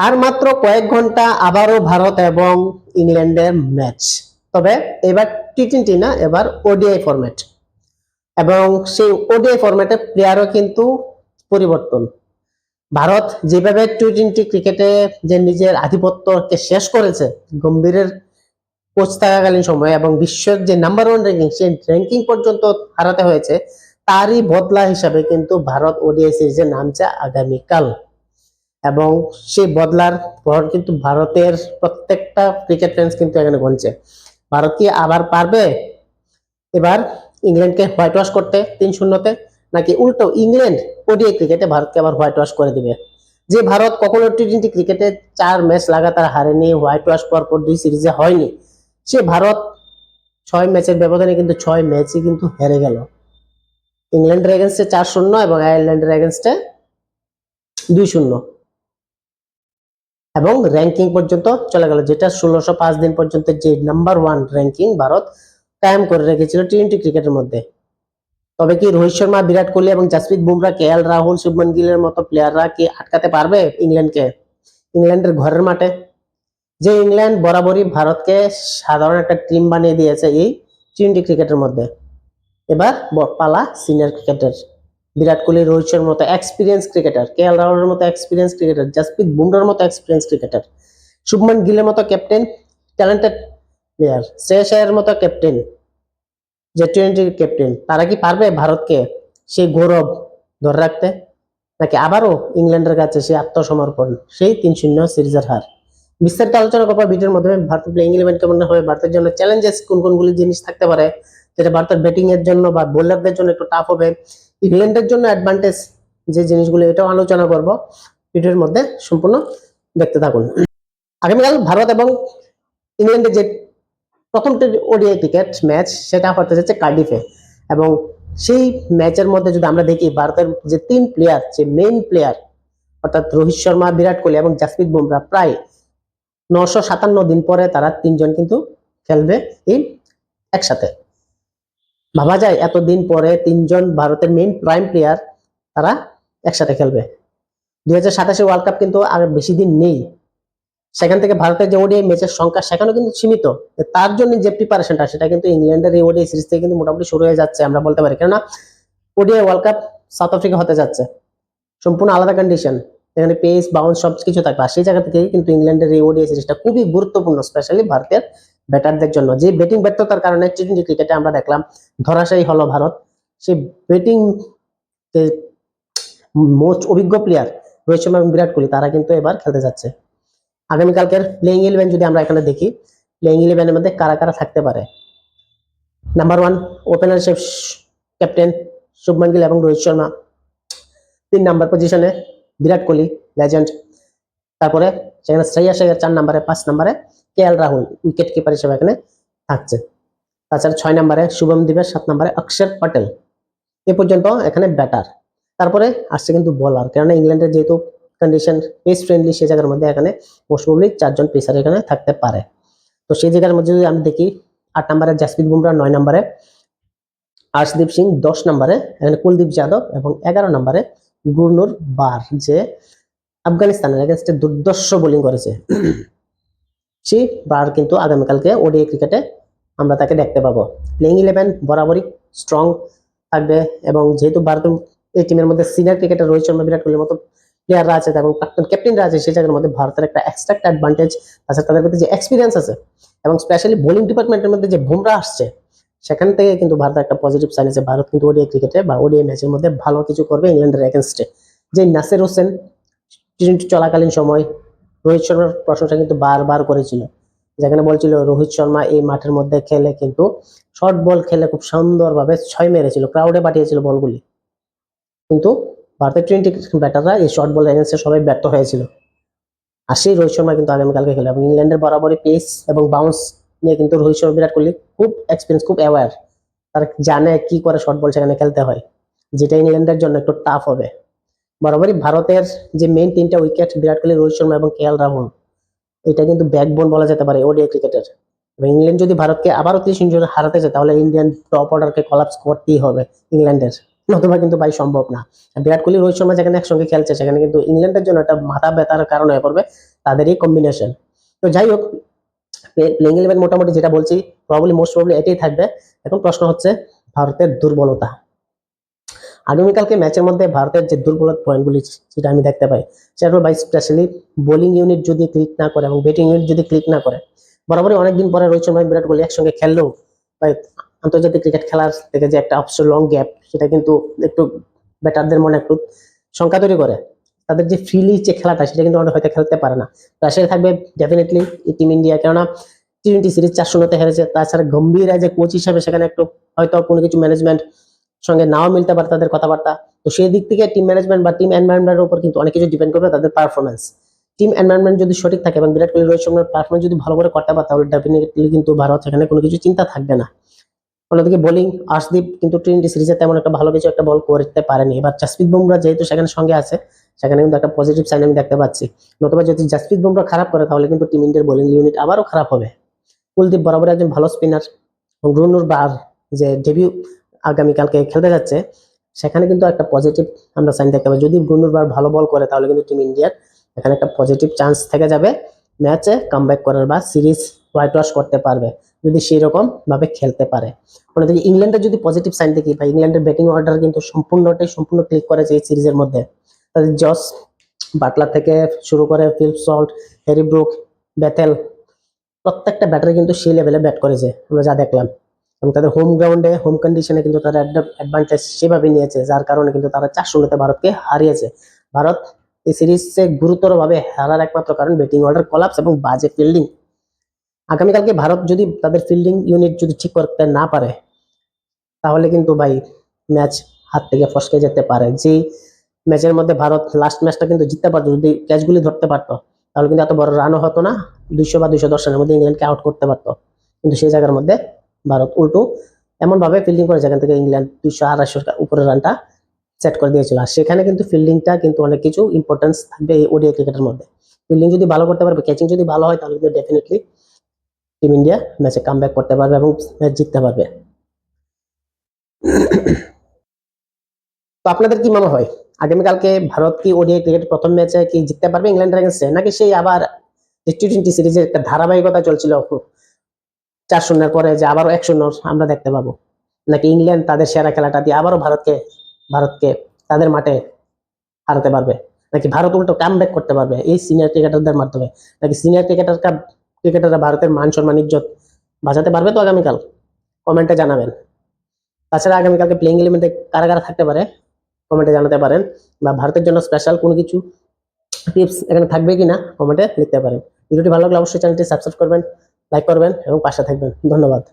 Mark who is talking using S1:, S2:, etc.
S1: আর মাত্র কয়েক ঘন্টা আবারও ভারত এবং ইংল্যান্ডের ম্যাচ। তবে এবার টি20 না, এবার ওডিআই ফরম্যাট, এবং সেই ওডিআই ফরম্যাটে প্লেয়ারও কিন্তু পরিবর্তন। ভারত যেভাবে টি20 ক্রিকেটে যে নিজের আধিপত্যকে শেষ করেছে গম্ভীরের কোচ থাকাকালীন সময়ে, এবং বিশ্বের যে নাম্বার 1 র্যাঙ্কিং সেই র্যাঙ্কিং পর্যন্ত হারাতে হয়েছে, তারই বদলা হিসাবে কিন্তু ভারত ওডিআই সিরিজে নামছে আগামীকাল। এবং সেই বদলার পর কিন্তু ভারতের প্রত্যেকটা ক্রিকেট ফ্যান্স কিন্তু এখানে গুনছে ভারত কি আবার পারবে এবার ইংল্যান্ডকে হোয়াইট ওয়াশ করতে 3-0-তে, নাকি উল্টো ইংল্যান্ড ওডিআই ক্রিকেটে ভারতকে আবার হোয়াইট ওয়াশ করে দিবে। যে ভারত কখনো টি20 ক্রিকেটে 4 ম্যাচ লাগাতার হারেনি, হোয়াইট ওয়াশ পরপর 2 সিরিজে হয়নি, সে ভারত 6 ম্যাচের ব্যবধানে কিন্তু 6 ম্যাচই কিন্তু হেরে গেল। ইংল্যান্ডের এগেনস্টে 4-0 এবং আয়ারল্যান্ডের এগেনস্টে 2-0, এবং র্যাঙ্কিং পর্যন্ত চলে গেল, যেটা 1605 দিন পর্যন্ত যে নাম্বার 1 র্যাঙ্কিং ভারত কায়েম করে রেখেছিল টি20 ক্রিকেটের মধ্যে। তবে কি রোহিত শর্মা, বিরাট কোহলি এবং জাসপ্রীত বুমরা, কেএল রাহুল, শুভমান গিলের মতো প্লেয়াররা কি আটকাতে পারবে ইংল্যান্ডকে ইংল্যান্ডের ঘরের মাঠে? যে ইংল্যান্ড বরাবরই ভারতকে সাধারণ একটা টিম বানিয়ে দিয়েছে এই টি20 ক্রিকেটের মধ্যে, এবার পালা সিনিয়র ক্রিকেটের। বিরাট কোহলি, রোহিত শর্মার মতো এক্সপিরিয়েন্স ক্রিকেটার, কেএল রাহুলের মতো এক্সপিরিয়েন্স ক্রিকেটার, জাসপ্রীত বুমরার মতো এক্সপিরিয়েন্স ক্রিকেটার, শুভমান গিলের মতো ক্যাপ্টেন, ট্যালেন্টেড প্লেয়ার, শ্রেয়স আয়ারের মতো ক্যাপ্টেন, যে টি20 ক্যাপ্টেন, তারা কি পারবে ভারতকে সেই গৌরব ধরে রাখতে, নাকি আবারও ইংল্যান্ডের কাছে সেই আত্মসমর্পণ, সেই 3-0 সিরিজের হার? বিস্তারিত আলোচনা করবো ভিডিওর মাধ্যমে। ভারতের প্লেইং ইলেভেন কেমন হবে, ভারতের জন্য চ্যালেঞ্জেস কোন কোনগুলি জিনিস থাকতে পারে, যেটা ভারতের ব্যাটিং এর জন্য বা বোলারদের জন্য একটু টাফ হবে, ইংল্যান্ডের জন্য অ্যাডভান্টেজ যে জিনিসগুলো, এটাও আলোচনা করব ভিডিওর মধ্যে। সম্পূর্ণ দেখতে থাকুন। আগামীকাল ভারত এবং ইংল্যান্ডের যে প্রথম ওডিআই ক্রিকেট ম্যাচ, সেটা হতে যাচ্ছে কার্ডিফে, এবং সেই ম্যাচের মধ্যে যদি আমরা দেখি ভারতের যে 3 প্লেয়ার, যে মেইন প্লেয়ার অর্থাৎ রোহিত শর্মা, বিরাট কোহলি এবং জাসপ্রীত বুমরা, প্রায় 957 দিন পরে তারা 3জন কিন্তু খেলবে এই একসাথে। ভাবা যায় এতদিন পরে 3জন ভারতের মেইন প্রাইম প্লেয়ার তারা একসাথে খেলবে। 2027 ওয়ার্ল্ড কাপ কিন্তু আর বেশি দিন নেই, সেখান থেকে ভারতের যে ওডিআই ম্যাচের সংখ্যা সেখানেও কিন্তু সীমিত। তার জন্য যে প্রিপারেশনটা, সেটা কিন্তু ইংল্যান্ডের এই ওডিআই সিরিজ থেকে কিন্তু মোটামুটি শুরু হয়ে যাচ্ছে আমরা বলতে পারি, কেননা ODI world cup south Africa হতে যাচ্ছে, সম্পূর্ণ আলাদা কন্ডিশন, এখানে পেস বাউন্স সবকিছু থাকবে। আর সেই জায়গা থেকে কিন্তু ইংল্যান্ডের এই ওডিআই সিরিজটা খুবই গুরুত্বপূর্ণ, স্পেশালি ভারতের ব্যাটারদের জন্য। যে ব্যাটিং ব্যর্থতার কারণে টি20 ক্রিকেটে আমরা দেখলাম ধরাশায়ী হলো ভারত, সেই ব্যাটিং যে মোস্ট অভিজ্ঞ প্লেয়ার রোহিত শর্মা এবং বিরাট কোহলি, তারা কিন্তু এবার খেলতে যাচ্ছে। আগামীকালকের প্লেইং ইলেভেন যদি আমরা এখানে দেখি, প্লেইং ইলেভেনের মধ্যে কারা কারা থাকতে পারে। Number 1 opener captain Shubman Gill এবং রোহিত শর্মা, 3 নাম্বার পজিশনে বিরাট কোহলি লেজেন্ড, তারপরে সেখানে শ্রেয়াস আয়ার 4 নম্বরে, 5 নম্বরে কেএল রাহুল উইকেট কিপার হিসেবে এখানে থাকছে। তাছাড়া 6 নম্বরে শুভম দিবে, 7 নম্বরে অক্ষর পটেল। এ পর্যন্ত এখানে ব্যাটার। তারপরে আসছে কিন্তু বোলার, কেননা ইংল্যান্ডের যেহেতু কন্ডিশন পেস ফ্রেন্ডলি, সেই জায়গার মধ্যে এখানে মোস্ট প্রবাবলি 4 জন পেসার এখানে থাকতে পারে। তো সেই জায়গার মধ্যে যদি আমি দেখি, 8 নম্বরে জাসপ্রীত বুমরা, 9 নম্বরে আর্শদীপ সিং, 10 নম্বরে এখানে কুলদীপ যাদব, এবং 11 নম্বরে গুরনুর বার, যে আফগানিস্তানের এগেনস্টে দুর্দর্শ বোলিং করেছে। সেই বার কিন্তু আগামীকালকে ওডিআই ক্রিকেটে আমরা তাকে দেখতে পাবো। প্লেইং ইলেভেন বরাবরই স্ট্রং থাকবে, এবং যেহেতু ভারতের এই টিমের মধ্যে সিনিয়র ক্রিকেটার রোহিত শর্মা, বিরাট কোহলির মতো প্লেয়াররা আছে এবং প্রাক্তন ক্যাপ্টেনরা আছে, সেই জায়গার মধ্যে ভারতের একটা এক্সট্রা অ্যাডভান্টেজ আছে, তাদের মধ্যে যে এক্সপিরিয়েন্স আছে, এবং স্পেশালি বোলিং ডিপার্টমেন্টের মধ্যে যে বুমরা আসছে, সেখান থেকে কিন্তু ভারতের একটা পজিটিভ সাইন আছে। ভারত কিন্তু ওডিআই ক্রিকেটে বা ওডিআই ম্যাচের মধ্যে ভালো কিছু করবে ইংল্যান্ডের এগেনস্টে। যে নাসির হোসেন টি20 চলাকালীন সময় রোহিত শর্মার প্রশংসা কিন্তু বারবার করেছিল, যেখানে বলছিল রোহিত শর্মা এই মাঠের মধ্যে খেলে কিন্তু শর্ট বল খেলে খুব সুন্দরভাবে 6 মেরেছিল, ক্রাউডে পাঠিয়েছিল বলগুলি। কিন্তু ভারতের টি20 ব্যাটাররা এই শর্ট বল এগেন্সে সবাই ব্যর্থ হয়েছিল। আর সেই রোহিত শর্মা কিন্তু আগামীকালকে খেলে, এবং ইংল্যান্ডের বরাবরই পেস এবং বাউন্স নিয়ে কিন্তু রোহিত শর্মা, বিরাট কোহলি খুব এক্সপিরিয়েন্স, খুব অ্যাওয়ার, তারা জানে কি করে শর্ট বল সেখানে খেলতে হয়, যেটা ইংল্যান্ডের জন্য একটু টাফ হবে। বরাবরই ভারতের যে মেইন 3টা উইকেট, বিরাট কোহলি, রোহিত শর্মা এবং কেএল রাহুল, এটা কিন্তু ব্যাকবোন বলা যেতে পারে ওডিআই ক্রিকেটের। এবং ইংল্যান্ড যদি ভারতকে আবারও 30 হারাতে চায়, তাহলে ইন্ডিয়ান টপ অর্ডারকে কলাপস করতেই হবে ইংল্যান্ডের। নতুবা কিন্তু ভাই সম্ভব না। বিরাট কোহলি রোহিত শর্মা যেখানে একসঙ্গে খেলছে সেখানে কিন্তু ইংল্যান্ডের জন্য একটা মাথা ব্যথার কারণ হয়ে পড়বে তাদেরই কম্বিনেশন। তো যাই হোক, প্লেইং ইলেভেন মোটামুটি যেটা বলছি প্রবাবলি মোস্ট প্রবাবলি এটাই থাকবে। এখন প্রশ্ন হচ্ছে ভারতের দুর্বলতা। আগামীকালকে ম্যাচের মধ্যে ভারতের যে দুর্বলতা পয়েন্টগুলি যেটা আমি দেখতে পাই সেটা হলো ভাই স্পেশালি বোলিং ইউনিট যদি ক্লিক না করে এবং ব্যাটিং ইউনিট যদি ক্লিক না করে। বরাবরই অনেকদিন পরে রোহিত শর্মা বিরাট কোহলি একসঙ্গে খেললেও ভাই আন্তর্জাতিক ক্রিকেট খেলার থেকে যে একটা অবশ্য লং গ্যাপ সেটা কিন্তু একটু ব্যাটারদের মনে একটু শঙ্কা তৈরি করে। তাদের যে ফ্রিলি যে খেলাটা সেটা কিন্তু আমাদের হয়তো খেলতে পারে না। প্রেশারে থাকবে ডেফিনেটলি টিম ইন্ডিয়া, কেননা টি-20 সিরিজ 4-0 হেরেছে। তাছাড়া গম্ভীর যে কোচ হিসাবে সেখানে একটু হয়তো কোনো কিছু ম্যানেজমেন্ট সঙ্গে নাও মিলতে পারে তাদের কথাবার্তা। তো সেই দিক থেকে টিম ম্যানেজমেন্ট বা টিম এনভায়রনমেন্টের উপর কিন্তু অনেক কিছু ডিপেন্ড করবে তাদের পারফরমেন্স। টিম এনভায়রনমেন্ট যদি সঠিক থাকে এবং বিরাট কোহলি রোহিত শর্মার পারফরমেন্স যদি ভালো করে করতে পারে তাহলে ডেফিনেটলি কিন্তু ভারত সেখানে কোনো কিছু চিন্তা থাকবে না। অন্যদিকে বোলিং আর্শদীপ কিন্তু টি-20 সিরিজে তেমন একটা ভালো কিছু একটা বল করতে পারেনি। এবার জাসপ্রীত বুমরা যেহেতু সেখানে সঙ্গে আছে সেখানে কিন্তু একটা পজিটিভ সাইন আমি দেখতে পাচ্ছি। নতুবা যদি জাসপ্রীত বুমরা খারাপ করে তাহলে কিন্তু টিম ইন্ডিয়ার বোলিং ইউনিট আবারও খারাপ হবে। কুলদীপ বরাবর একজন ভালো স্পিনার এবং রুনুর বার যে ডেবিউ আগামীকালকে খেলতে যাচ্ছে সেখানে কিন্তু একটা পজিটিভ আমরা সাইন দেখতে পাই। যদি গুনুর বার ভালো বল করে তাহলে কিন্তু টিম ইন্ডিয়ার এখানে একটা পজিটিভ চান্স থেকে যাবে ম্যাচে কামব্যাক করার বা সিরিজ হোয়াইট ওয়াশ করতে পারবে যদি সেই রকম ভাবে খেলতে পারে। অন্যদিকে ইংল্যান্ডের যদি পজিটিভ সাইন দেখি বা ইংল্যান্ডের ব্যাটিং অর্ডার কিন্তু সম্পূর্ণ ক্লিক করেছে এই সিরিজের মধ্যে। তাদের জস বাটলার থেকে শুরু করে Phil Salt, Harry Brook, Bethell প্রত্যেকটা ব্যাটারি কিন্তু সেই লেভেলে ব্যাট করেছে আমরা যা দেখলাম। এবং তাদের হোম গ্রাউন্ডে হোম কন্ডিশনে কিন্তু তারা অ্যাডভান্টেজ সেভাবে নিয়েছে যার কারণে কিন্তু তারা 4-0 ভারতকে হারিয়েছে। ভারত এই সিরিজে গুরুতরভাবে হারার একমাত্র কারণ ব্যাটিং অর্ডার কলাপস এবং বাজে ফিল্ডিং। আগামীকালকে ভারত যদি তাদের ফিল্ডিং ইউনিট যদি ঠিক করতে না পারে তাহলে কিন্তু ভাই ম্যাচ হাত থেকে ফসকে যেতে পারে। যেই ম্যাচের মধ্যে ভারত লাস্ট ম্যাচটা কিন্তু জিততে পারতো যদি ক্যাচগুলি ধরতে পারতো তাহলে কিন্তু এত বড় রানও হতো না, 200 বা 210 রানের মধ্যে ইংল্যান্ডকে আউট করতে পারতো। কিন্তু সেই জায়গার মধ্যে ভারত উল্টো এমন ভাবে ফিল্ডিং করে যেখান থেকে ইংল্যান্ড 200-250 উপরে রানটা সেট করে দিয়েছিল। আর সেখানে কিন্তু ফিল্ডিংটা কিন্তু অনেক কিছু ইম্পর্টেন্স থাকবে এই ওডিআই ক্রিকেটের মধ্যে। ফিল্ডিং যদি ভালো করতে পারবে, ক্যাচিং যদি ভালো হয় তাহলে কিন্তু ডেফিনেটলি টিম ইন্ডিয়া ম্যাচে কামব্যাক করতে পারবে এবং ম্যাচ জিততে পারবে। তো আপনাদের কি মনে হয় আগামীকালকে ভারত কি ওডিআই ক্রিকেট প্রথম ম্যাচে কি জিততে পারবে ইংল্যান্ডের এগেন্সে, নাকি সেই আবার টি-20 সিরিজের একটা ধারাবাহিকতা চলছিল 4-0 পরে যে আবারও 1-0 আমরা দেখতে পাবো, নাকি ইংল্যান্ড তাদের সেরা খেলাটা দিয়ে আবারও ভারতকে তাদের মাঠে হারাতে পারবে, নাকি ভারত উল্টো কামব্যাক করতে পারবে এই সিনিয়র ক্রিকেটারদের মাধ্যমে, নাকি সিনিয়র ক্রিকেটাররা ভারতের মান সম্মান ইজ্জত বাঁচাতে পারবে? তো আগামীকাল কমেন্টে জানাবেন। তাছাড়া আগামীকালকে প্লেইং ইলেভেনে কারা কারা থাকতে পারে কমেন্টে জানাতে পারেন, বা ভারতের জন্য স্পেশাল কোনো কিছু টিপস এখানে থাকবে কিনা কমেন্টে লিখতে পারেন। ভিডিওটি ভালো লাগলে অবশ্যই চ্যানেলটি সাবস্ক্রাইব করবেন, লাইক করবেন এবং পাশে থাকবেন। ধন্যবাদ।